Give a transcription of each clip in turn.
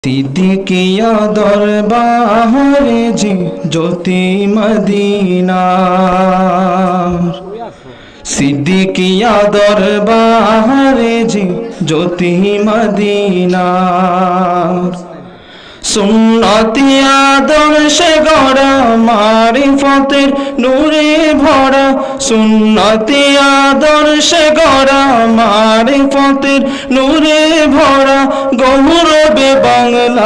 সিদ্দিকিয়া দরবারে যে জ্যোতি মদিনার, সিদ্দিকিয়া দরবারে যে জ্যোতি মদিনার। সুন্নতি আদর্শে গড়া মারিফতের নূরে ভরা, সুন্নতি আদর্শে গড়া মারিফতের নূরে ভরা গৌরবে বাংলার।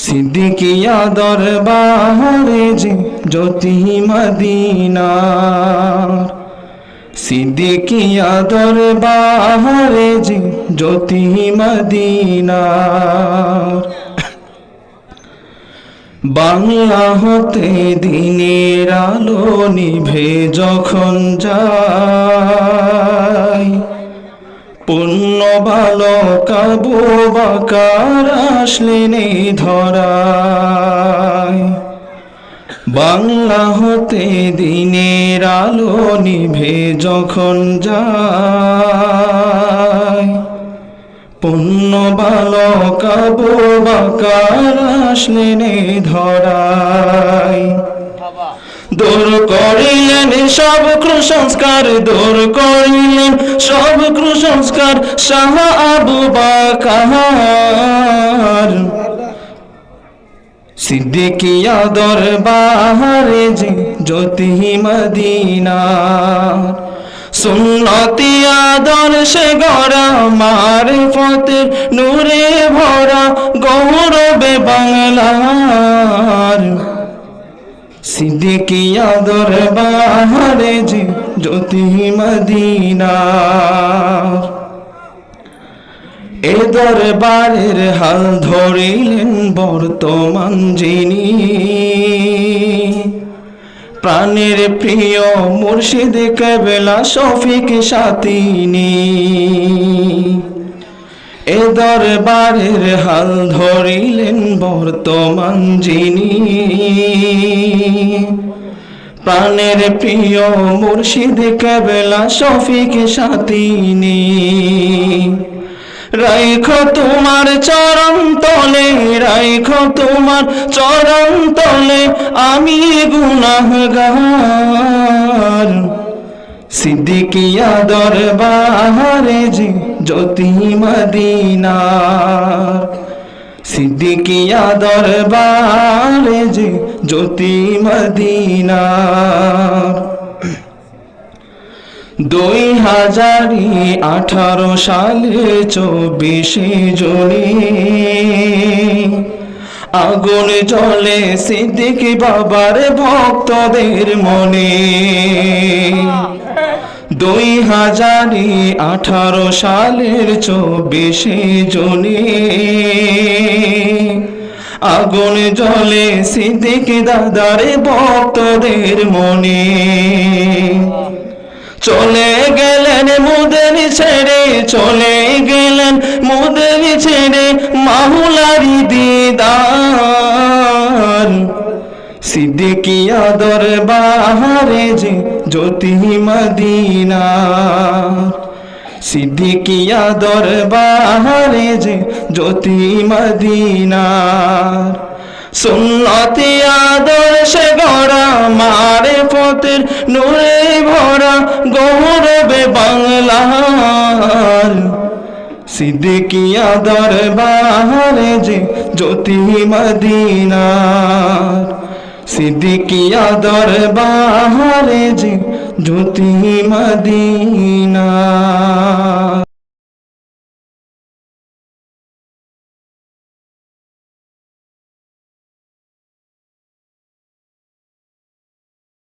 সিদ্দিকিয়া দরবারে যে জ্যোতি মদিনার, সিদ্দিকিয়া দরবারে যে জ্যোতি মদিনার। বাংলা হতে দিনের আলো নিভে যখন যায়, পুণ্য বালক আবু বকর আসলেন এই ধরায়। বাংলা হতে দিনের আলো নিভে যখন যায়, পুণ্য বালক আবু বকর আসলেন এই ধরায়। দূর করিলেন সব কুসংস্কার, দূর করিলেন সব কুসংস্কার শাহ আবু বকর। সিদ্দিকিয়া দরবারে যে জ্যোতি মদিনার, সুন্নতি আদর্শে গড়া মারিফতের নূরে ভরা গৌরবে বাংলার। সিদ্দিকিয়া দরবারে যে জ্যোতি মদিনার। এ দরবারের হাল ধরিলেন বর্তমান যিনি, প্রাণের প্রিয় মুর্শিদ কেবলা শফিক সাতিনি। এ দরবারের হাল ধরিলেন বর্তমান যিনি, প্রাণের প্রিয় মুর্শিদ কেবলা শফিক সাতিনি। রাইখো তোমার চরণ তলে, রাইখো তোমার চরণ তলে আমি গুনাহগার। সিদ্দিকিয়া দরবারে যে জ্যোতি মদিনার, সিদ্দিকিয়া দরবারে যে জ্যোতি মদিনার। 2018 সালে 24 জুনে আগুন জ্বলে সিদ্দিকী বাবার ভক্তদের মনে। 2018 সালের 24 জুনে আগুন জ্বলে সিদ্দিকী দাদার ভক্তদের মনে। চলে গেলেন মোদের ছেড়ে, চলে গেলেন মোদের ছেড়ে মাওলারি দিদার। সিদ্দিকিয়া দরবারে যে জ্যোতি মদিনার, সিদ্দিকিয়া দরবারে যে জ্যোতি মদিনার। সুন্নতি আদর্শে গড়া মারিফতের নূরে ভরা গৌরবে বাংলার। সিদ্দিকিয়া দরবারে যে জ্যোতি মদিনার, সিদ্দিকিয়া দরবারে যে জ্যোতি মদিনার।